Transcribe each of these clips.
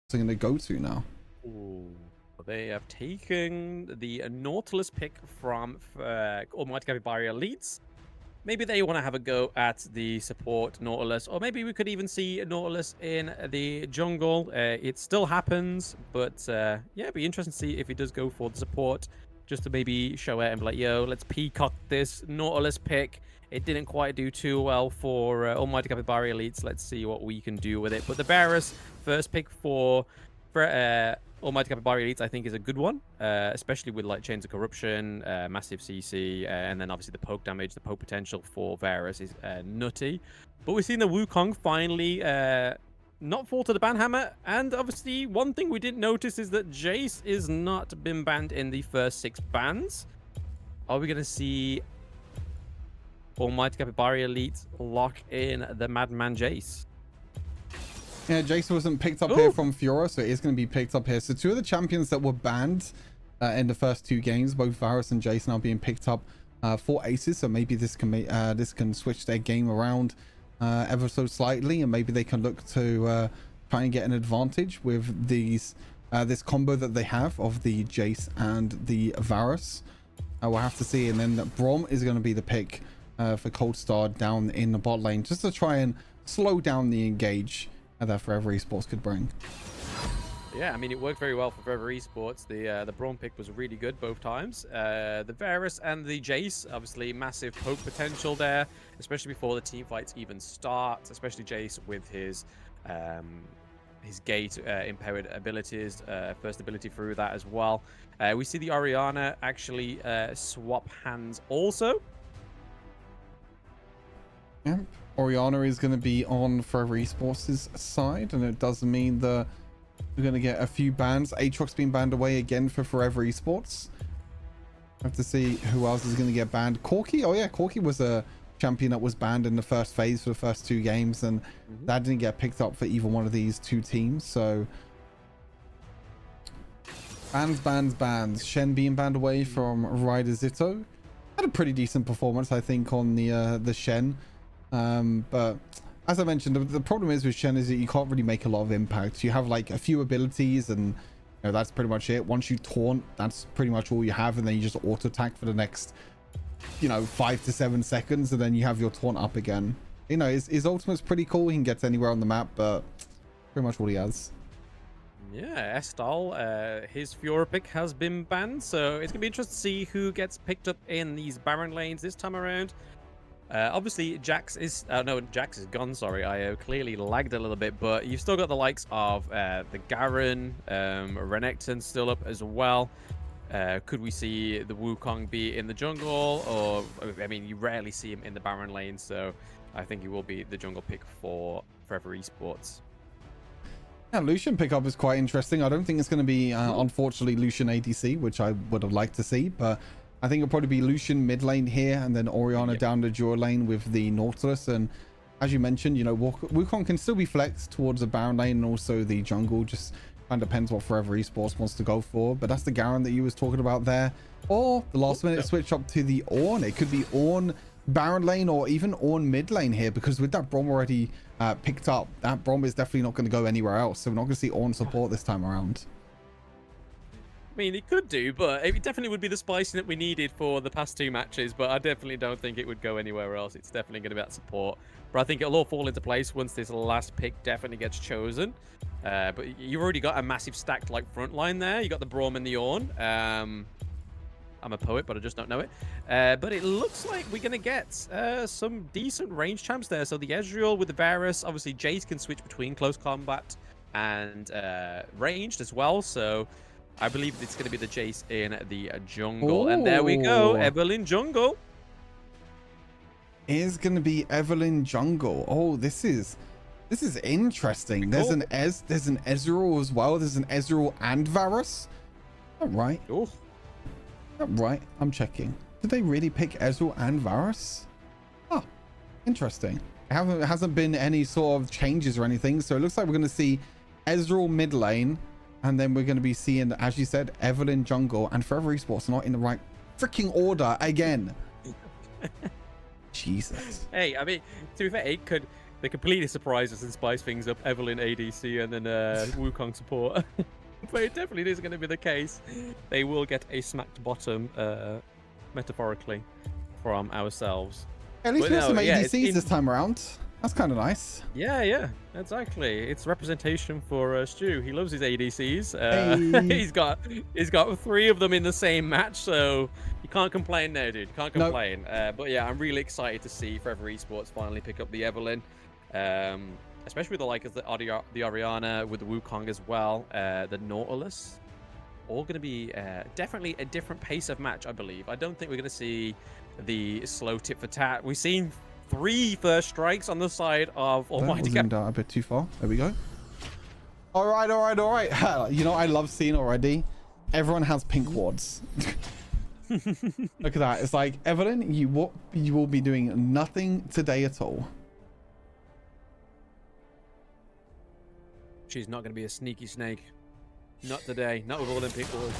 they're going to go to now. Ooh. They have taken the Nautilus pick from Almighty Capybara Elites. Maybe they want to have a go at the support Nautilus, or maybe we could even see Nautilus in the jungle. It still happens, but yeah, it'd be interesting to see if he does go for the support, just to maybe show it and be like, yo, let's peacock this Nautilus pick. It didn't quite do too well for Almighty Capybara Elites. Let's see what we can do with it. But the Varus first pick for Almighty Capybara Elites, I think, is a good one, especially with like Chains of Corruption, massive CC, and then obviously the poke damage, the poke potential for Varus is nutty. But we've seen the Wukong finally not fall to the ban hammer, and obviously one thing we didn't notice is that Jace is not been banned in the first 6 bans. Are we going to see Almighty Capybara Elite lock in the Madman Jace? Yeah, Jace wasn't picked up here from Fiora, so it is going to be picked up here. So 2 of the champions that were banned in the first 2 games, both Varus and Jace, now being picked up for aces. So maybe this can switch their game around ever so slightly, and maybe they can look to try and get an advantage with these this combo that they have of the Jace and the Varus. We'll have to see. And then Braum is going to be the pick for Cold Star down in the bot lane, just to try and slow down the engage that Forever Esports could bring. Yeah, I mean, it worked very well for Forever Esports. The Braum pick was really good both times. The Varus and the Jace, obviously massive poke potential there, especially before the team fights even start, especially Jace with his gate empowered abilities, first ability through that as well. We see the Orianna actually swap hands also. Yeah, Orianna is going to be on Forever Esports' side, and it does mean that we're going to get a few bans. Aatrox's been banned away again for Forever Esports. Have to see who else is going to get banned. Corki, oh yeah, Corki was a champion that was banned in the first phase for the first 2 games, and that didn't get picked up for either one of these 2 teams. So bans. Shen being banned away from Ryder Zito. Had a pretty decent performance, I think, on the Shen. But as I mentioned, the problem is with Shen is that you can't really make a lot of impact. You have like a few abilities, and you know, that's pretty much it. Once you taunt, that's pretty much all you have, and then you just auto attack for the next, you know, 5 to 7 seconds, and then you have your taunt up again. You know, his ultimate's pretty cool. He can get to anywhere on the map, but pretty much all he has. Yeah, Estal, his Fiora pick has been banned, so it's gonna be interesting to see who gets picked up in these Baron lanes this time around. Obviously, Jax is gone. Sorry, I clearly lagged a little bit, but you've still got the likes of the Garen, Renekton still up as well. Could we see the Wukong be in the jungle? Or, I mean, you rarely see him in the Baron lane, so I think he will be the jungle pick for Forever Esports. Yeah, Lucian pickup is quite interesting. I don't think it's going to be, unfortunately, Lucian ADC, which I would have liked to see, but I think it'll probably be Lucian mid lane here, and then Orianna down the dual lane with the Nautilus. And as you mentioned, you know, Wukong can still be flexed towards the Baron lane and also the jungle. Just kind of depends what Forever Esports wants to go for. But that's the Garen that you was talking about there. Or the last minute switch up to the Ornn. It could be Ornn Baron lane or even Ornn mid lane here, because with that Braum already picked up, that Braum is definitely not going to go anywhere else. So we're not going to see Ornn support this time around. I mean, it could do, but it definitely would be the spicing that we needed for the past 2 matches, but I definitely don't think it would go anywhere else. It's definitely going to be that support. But I think it'll all fall into place once this last pick definitely gets chosen. But you've already got a massive stacked like front line there. You got the Braum and the Ornn. I'm a poet, but I just don't know it. But it looks like we're going to get some decent range champs there. So the Ezreal with the Varus, obviously Jace can switch between close combat and ranged as well. So I believe it's going to be the Jace in the jungle. Ooh. And there we go. Evelyn jungle. Is going to be Evelyn jungle. Oh, this is interesting. There's an Ezreal as well. There's an Ezreal and Varus. All right. Ooh. All right. I'm checking. Did they really pick Ezreal and Varus? Oh, interesting. It hasn't been any sort of changes or anything. So it looks like we're going to see Ezreal mid lane. And then we're going to be seeing, as you said, Evelyn jungle, and Forever Esports not in the right freaking order again. Jesus. Hey, I mean, to be fair, it could they completely surprise us and spice things up. Evelyn ADC and then Wukong support. But it definitely isn't going to be the case. They will get a smacked bottom, metaphorically, from ourselves. At least But we have no, some yeah, ADCs this time around. That's kind of nice. Yeah, exactly. It's representation for Stu. He loves his ADCs. Hey. he's got 3 of them in the same match, so you can't complain there, dude. Can't complain. Nope. But yeah, I'm really excited to see Forever Esports finally pick up the Evelyn, especially with the like of the Oriana, with the Wukong as well, the Nautilus. All going to be definitely a different pace of match, I believe. I don't think we're going to see the slow tit for tat. We've seen 3 first strikes on the side of Almighty. That was a bit too far. There we go. All right. You know, I love seeing already. Everyone has pink wards. Look at that. It's like, Evelyn, you will be doing nothing today at all. She's not going to be a sneaky snake. Not today. Not with all them pink wards.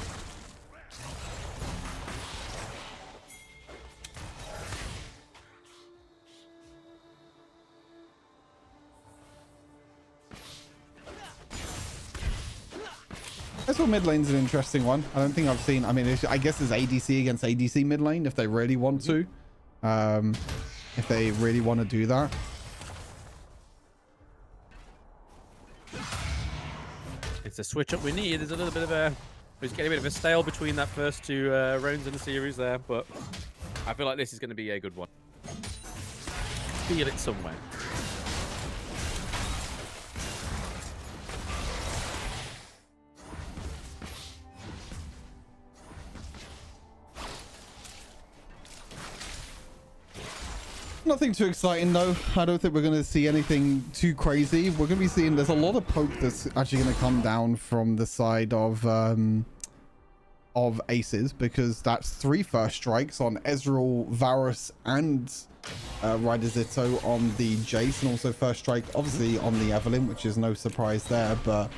This whole mid lane's an interesting one. I don't think I've seen. I mean, I guess it's ADC against ADC mid lane if they really want to. If they really want to do that. It's a switch up we need. There's a little bit of a. We're getting a bit of a stale between that first 2 rounds in the series there, but I feel like this is going to be a good one. Feel it somewhere. Nothing too exciting though. I don't think we're going to see anything too crazy. We're going to be seeing there's a lot of poke that's actually going to come down from the side of Aces, because that's 3 first strikes on Ezreal, Varus, and Ryder Zito on the Jace, and also first strike obviously on the Evelyn, which is no surprise there. But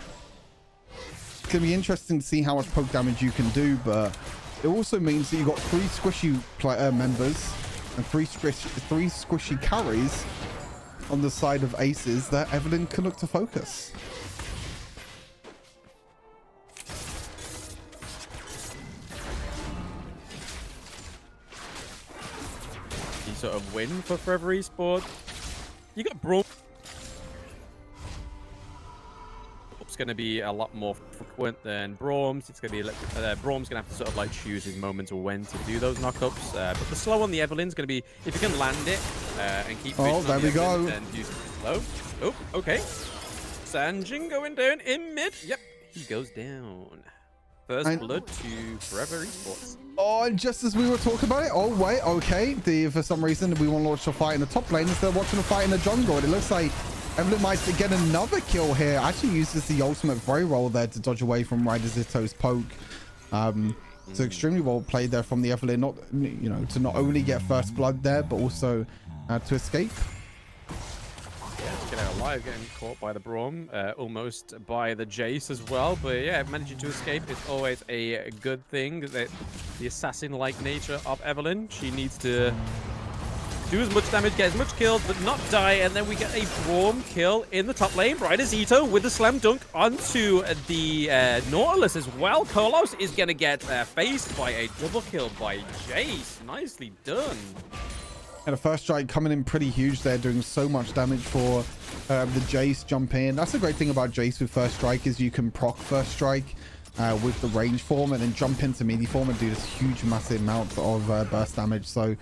it's going to be interesting to see how much poke damage you can do. But it also means that you've got 3 squishy members and 3 squishy carries on the side of Aces that Evelyn can look to focus. You sort of win for Forever Esports. You got Braum. It's going to be a lot more frequent than Braum's. It's going to be Braum's going to have to sort of like choose his moment of when to do those knockups. But the slow on the Evelyn's going to be, if you can land it and keep. Oh, there we go. And use slow. Oh, okay. Sanjin going down in mid. Yep, he goes down. First blood to Forever Esports. Oh, and just as we were talking about it, oh wait, okay. For some reason we want to watch a fight in the top lane instead of watching a fight in the jungle. And it looks like Evelyn might get another kill here. Actually uses the ultimate very well there to dodge away from Ryder Zito's poke. So extremely well played there from the Evelyn, not to not only get first blood there, but also to escape. Yeah, to get out alive, getting caught by the Braum, almost by the Jace as well. But yeah, managing to escape is always a good thing. The assassin-like nature of Evelyn, she needs to do as much damage, get as much kills, but not die. And then we get a Braum kill in the top lane. Ryder Zito with the slam dunk onto the Nautilus as well. Kolos is going to get faced by a double kill by Jace. Nicely done. And a first strike coming in pretty huge there, doing so much damage for the Jace jump in. That's the great thing about Jace with first strike, is you can proc first strike with the range form and then jump into melee form and do this huge massive amount of burst damage. So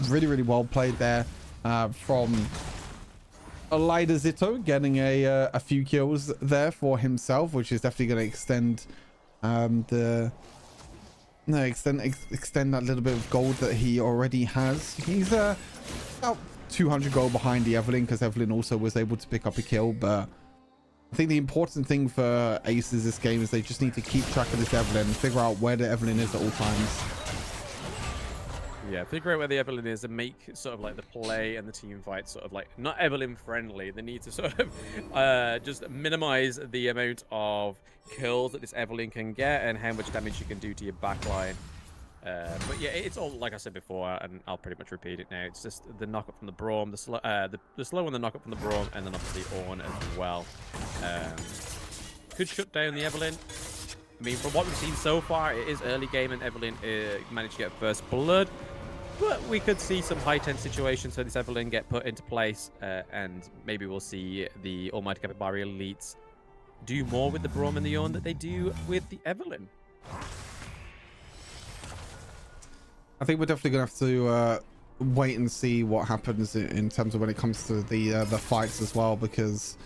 really, really well played there from Ryder Zito, getting a few kills there for himself, which is definitely going to extend extend that little bit of gold that he already has. He's about 200 gold behind the Evelyn, because Evelyn also was able to pick up a kill. But I think the important thing for Aces this game is they just need to keep track of this Evelyn and figure out where the Evelyn is at all times. Yeah, figure out where the Evelyn is and make sort of like the play and the team fight sort of like not Evelyn friendly. They need to sort of just minimize the amount of kills that this Evelyn can get and how much damage you can do to your backline. But yeah, it's all like I said before, and I'll pretty much repeat it now. It's just the knockup from the Braum, the slow and the knockup from the Braum, and then obviously Ornn as well. Could shut down the Evelynn. I mean, from what we've seen so far, it is early game, and Evelynn managed to get first blood. But we could see some high-tense situations so this Evelynn get put into place, and maybe we'll see the Almighty Capybara Elites do more with the Braum and the Ornn that they do with the Evelynn. I think we're definitely gonna have to wait and see what happens in terms of when it comes to the fights as well, because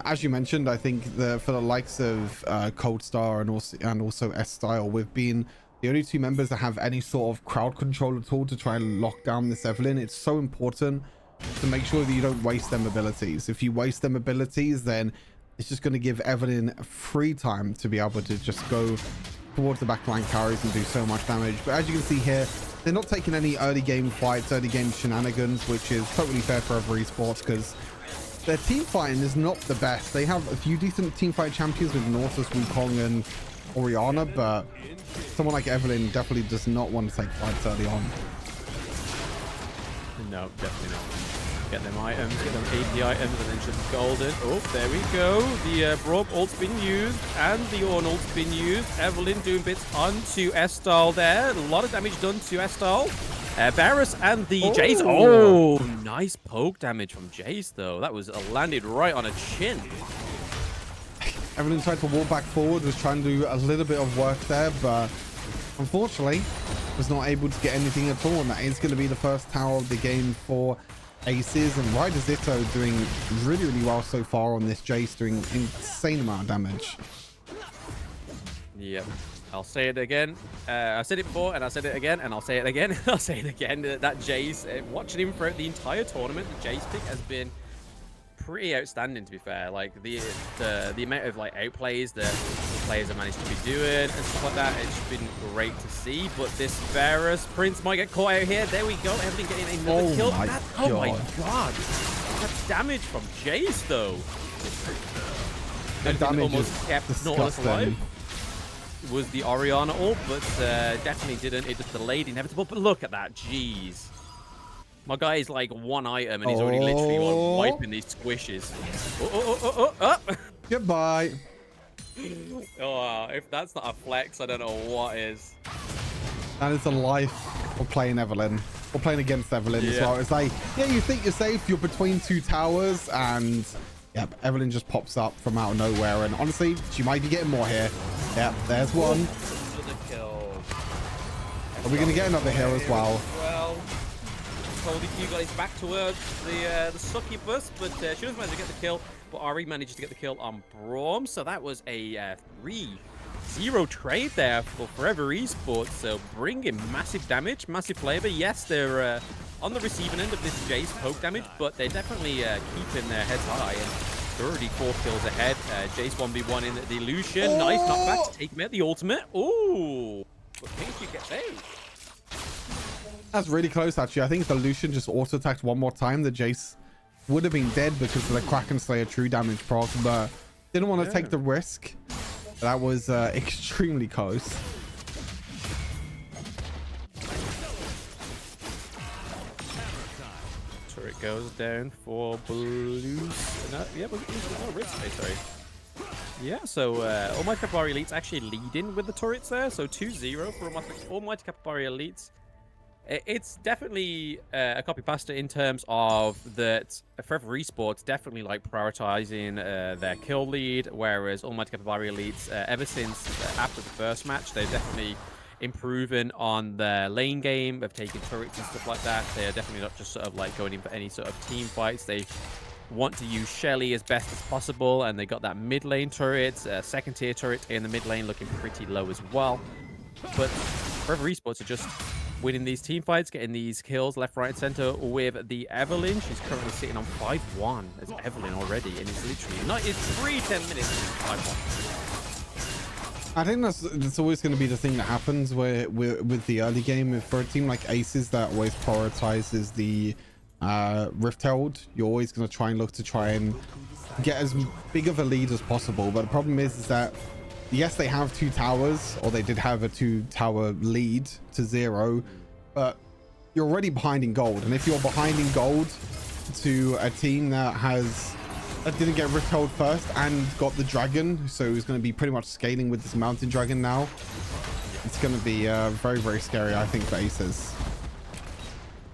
as you mentioned, I think for the likes of Cold Star and also S Style, we've been the only two members that have any sort of crowd control at all to try and lock down this Evelynn. It's so important to make sure that you don't waste them abilities. If you waste them abilities, then it's just going to give Evelynn free time to be able to just go towards the backline carries and do so much damage. But as you can see here, they're not taking any early game fights, early game shenanigans, which is totally fair for every esports, because their team fighting is not the best. They have a few decent team fight champions with Nautilus, Wukong, and Orianna, but someone like Evelynn definitely does not want to take fights early on. No, definitely not. Get them items, get them AP items, and then should be golden. Oh, there we go. The Braum ult's been used, and the Ornn ult's been used. Evelynn doing bits onto Estal there. A lot of damage done to Estal. Varus and the Jace. Oh, nice poke damage from Jace, though. That was landed right on a chin. Evelynn tried to walk back forward, was trying to do a little bit of work there, but unfortunately was not able to get anything at all, and that is going to be the first tower of the game for Aces. And Riot Zitto doing really, really well so far on this Jace, doing insane amount of damage. Yep. I'll say it again. I said it before, and I'll say it again, and I'll say it again, and I'll say it again. That Jace, watching him throughout the entire tournament, the Jace pick has been pretty outstanding, to be fair. Like the amount of like outplays that the players have managed to be doing and stuff like that, it's been great to see. But this Varus Prince might get caught out here. There we go. Evelynn getting another kill. Oh my god! That damage from Jace, though. The damage almost kept Nautilus alive. Was the Orianna ult, but definitely didn't. It just delayed inevitable. But look at that, jeez. My guy is like one item, and he's already literally wiping these squishes. Goodbye. Oh, if that's not a flex, I don't know what is. That is the life of playing Evelynn. Or playing against Evelynn as well. It's like, yeah, you think you're safe, you're between two towers, and yep, Evelynn just pops up from out of nowhere. And honestly, she might be getting more here. Yep, there's one. Another kill. Are we going to get another here as well? Well, Holy Q got his back towards the succubus, but she doesn't manage to get the kill. But Ari manages to get the kill on Braum, so that was a 3-0 trade there for Forever Esports. So bringing massive damage, massive flavor. Yes, they're on the receiving end of this Jace poke damage, but they're definitely keeping their heads high. And they're already 4 kills ahead. Jace 1v1 in the illusion. Nice knockback to take him out the ultimate. Ooh, but Pinky gets out. That's really close, actually. I think if the Lucian just auto-attacked one more time, the Jace would have been dead because of the Kraken Slayer true damage proc, but didn't want to take the risk. That was extremely close. Turret goes down for Blues. No, yeah, sorry. Yeah, so Almighty Capybara Elites actually leading with the turrets there. So 2-0 for Almighty Capybara Elites. It's definitely a copy pasta in terms of that Forever Esports definitely like prioritizing their kill lead, whereas Almighty Capybara Elites, ever since after the first match, they're definitely improving on their lane game of taking turrets and stuff like that. They're definitely not just sort of like going in for any sort of team fights. They want to use Shelly as best as possible, and they got that mid lane turret, second tier turret in the mid lane looking pretty low as well. But Forever Esports are just winning these team fights, getting these kills left, right, and center with the Evelynn. She's currently sitting on 5-1 as Evelynn already, and it's literally not. It's 10 minutes. 5-1. I think that's always going to be the thing that happens where with the early game. For a team like Aces that always prioritizes the Rift Herald, you're always going to try and look to try and get as big of a lead as possible. But the problem is that yes, they have 2 towers, or they did have a 2-tower lead to 0, but you're already behind in gold. And if you're behind in gold to a team that didn't get Rift first and got the dragon, so is going to be pretty much scaling with this mountain dragon now, it's going to be very, very scary, I think, for Aces.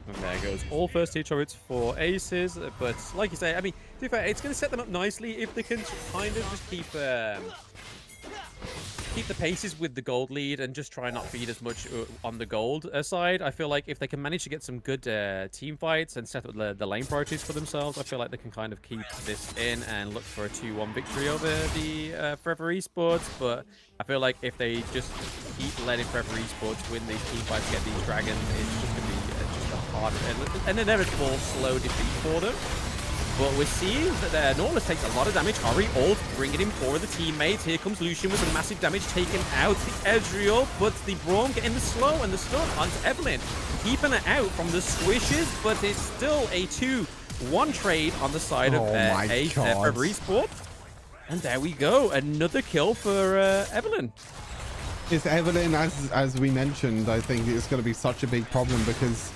And there goes all first tier turrets for Aces, but like you say, I mean, to be fair, it's going to set them up nicely if they can kind of just keep the paces with the gold lead and just try not feed as much on the gold side. I feel like if they can manage to get some good team fights and set up the lane priorities for themselves, I feel like they can kind of keep this in and look for a 2-1 victory over the Forever Esports. But I feel like if they just keep letting Forever Esports win these team fights, get these dragons, it's just going to be just a hard and inevitable slow defeat for them. But we're seeing that Nautilus takes a lot of damage. Ori ult, bringing him for the teammates. Here comes Lucian with some massive damage taken out. The Ezreal, but the Braum getting the slow and the stun onto Evelynn. Keeping it out from the squishes, but it's still a 2-1 trade on the side of Forever Esports. And there we go. Another kill for Evelynn. It's Evelynn, as we mentioned, I think it's going to be such a big problem because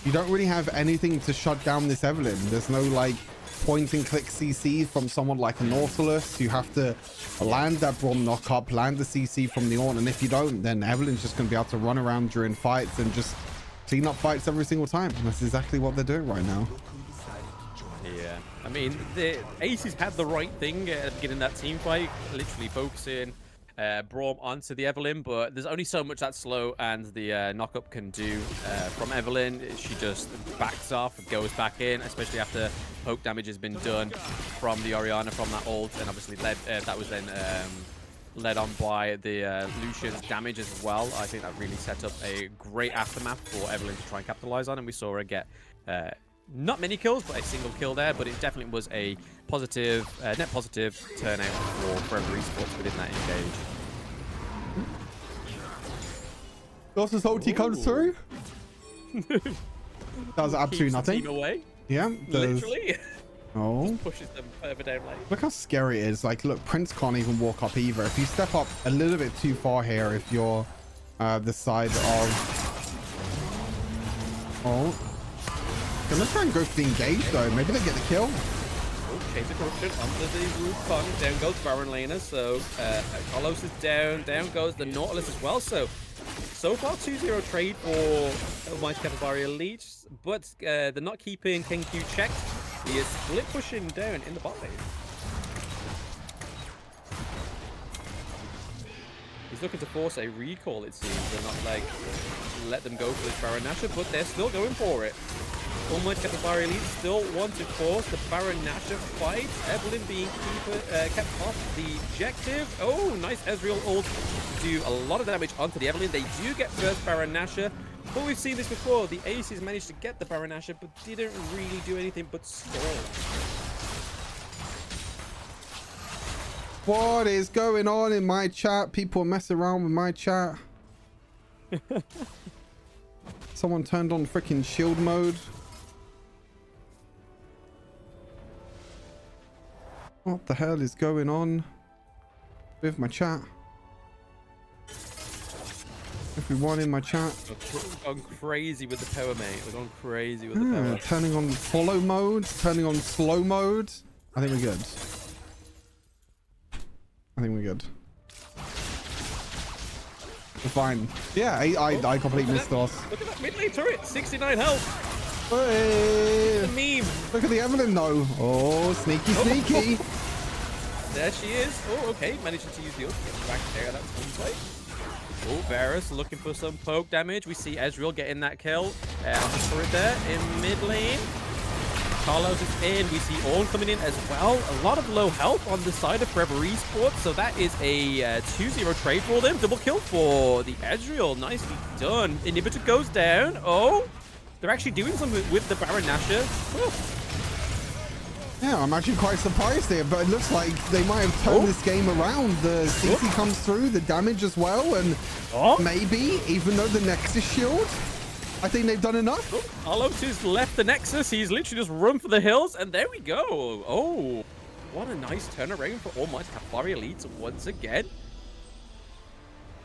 you don't really have anything to shut down this Evelynn. There's no, like, point-and-click CC from someone like a Nautilus. You have to land that Braum knock-up, land the CC from the Ornn, and if you don't, then Evelynn's just going to be able to run around during fights and just clean up fights every single time. And that's exactly what they're doing right now. Yeah, I mean, the Aces had the right thing at the beginning of that team fight, literally focusing Braum onto the Evelynn, but there's only so much that slow and the knock-up can do from Evelynn. She just backs off, goes back in, especially after poke damage has been done from the Orianna from that ult, and obviously that was then led on by the Lucian's damage as well. I think that really set up a great aftermath for Evelynn to try and capitalize on, and we saw her get not many kills, but a single kill there. But it definitely was a positive, net positive turnout for Forever Esports within that engage. Losses ulti comes through. Does absolutely nothing. Team away. Yeah, literally. Oh, just pushes them further down lane. Look how scary it is. Like, look, Prince can't even walk up either. If you step up a little bit too far here, if you're the side of... Oh. Gonna try and go for the engage, though. Maybe they get the kill. Chase the corruption under the roof con. Down goes Baron Lena. So, Carlos is down. Down goes the Nautilus as well. So far, 2-0 trade for Almighty Capybara Elite. But they're not keeping KenQ checked. He is split pushing down in the bot lane. He's looking to force a recall, it seems. They're not like let them go for this Baron Nashor, but they're still going for it. Almighty Capybara Elite still want to force the Baron Nashor fight. Evelynn being kept off the objective. Oh, nice Ezreal ult. Do a lot of damage onto the Evelynn. They do get first Baron Nashor. But we've seen this before. The Aces managed to get the Baron Nashor, but didn't really do anything but stall. What is going on in my chat? People mess around with my chat. Someone turned on freaking shield mode. What the hell is going on with my chat? Everyone in my chat. We're going crazy with the power, mate. We're going crazy with the power. Turning on follow mode, turning on slow mode. I think we're good. I think we're good. We're fine. Yeah, I completely missed the loss. Look at that mid lane turret, 69 health. Hey. The meme. Look at the Evelynn though. Oh, sneaky, sneaky. There she is. Oh, okay. Managing to use the ult to get back there. That's one play. Oh, Varus looking for some poke damage. We see Ezreal getting that kill on the turret there in mid lane. Carlos is in. We see Ornn coming in as well. A lot of low health on the side of Forever Esports. So that is a 2-0 trade for them. Double kill for the Ezreal. Nicely done. Inhibitor goes down. Oh, they're actually doing something with the Baron Nashor. Oh. Yeah, I'm actually quite surprised here, but it looks like they might have turned this game around. The CC comes through, the damage as well, and maybe, even though the Nexus shield, I think they've done enough. Carlos has left the Nexus. He's literally just run for the hills, and there we go. Oh, what a nice turnaround for Almighty Capybara Elite once again.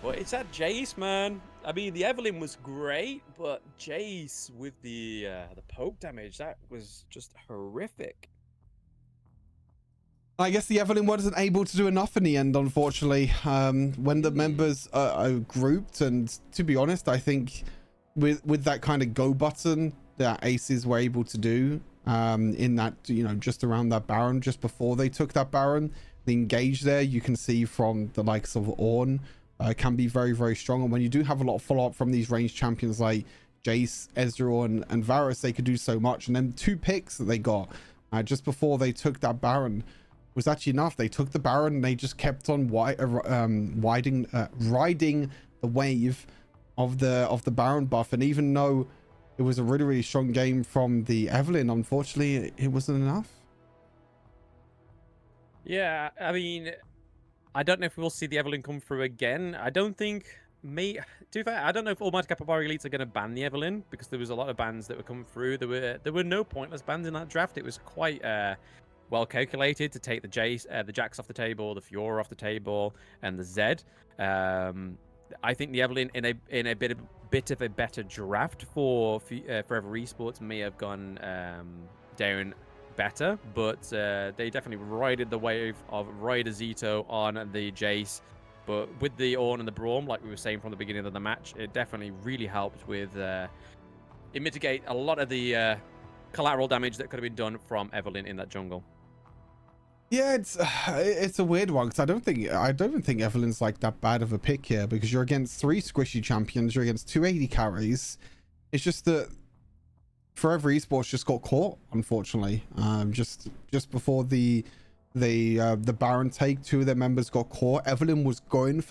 Well, it's that Jace, man. I mean, the Evelyn was great, but Jace with the poke damage, that was just horrific. I guess the Evelyn wasn't able to do enough in the end, unfortunately. When the members are grouped, and to be honest, I think with that kind of go button that Aces were able to do in that, you know, just around that Baron, just before they took that Baron, the engage there, you can see from the likes of Ornn, can be very, very strong. And when you do have a lot of follow-up from these ranged champions like Jace, Ezreal, and Varus, they could do so much. And then 2 picks that they got just before they took that Baron was actually enough. They took the Baron and they just kept on riding the wave of the Baron buff. And even though it was a really, really strong game from the Evelyn, unfortunately, it wasn't enough. Yeah, I mean, I don't know if we'll see the Evelyn come through again. I don't think to be fair, I don't know if Almighty Capybara Elites are going to ban the Evelyn, because there was a lot of bans that were coming through. There were no pointless bans in that draft. It was quite well calculated to take the Jace, the Jax off the table, the Fiora off the table, and the Zed. I think the Evelyn in a bit of a better draft for Forever Esports may have gone down better, but they definitely rided the wave of Rider Zito on the Jace. But with the Ornn and the Braum, like we were saying from the beginning of the match, it definitely really helped with it mitigate a lot of the collateral damage that could have been done from Evelyn in that jungle. Yeah, it's a weird one, because I don't even think Evelyn's like that bad of a pick here, because you're against 3 squishy champions, you're against 280 carries. It's just that Forever Esports just got caught, unfortunately. Just before the Baron take, 2 of their members got caught. Evelyn was going for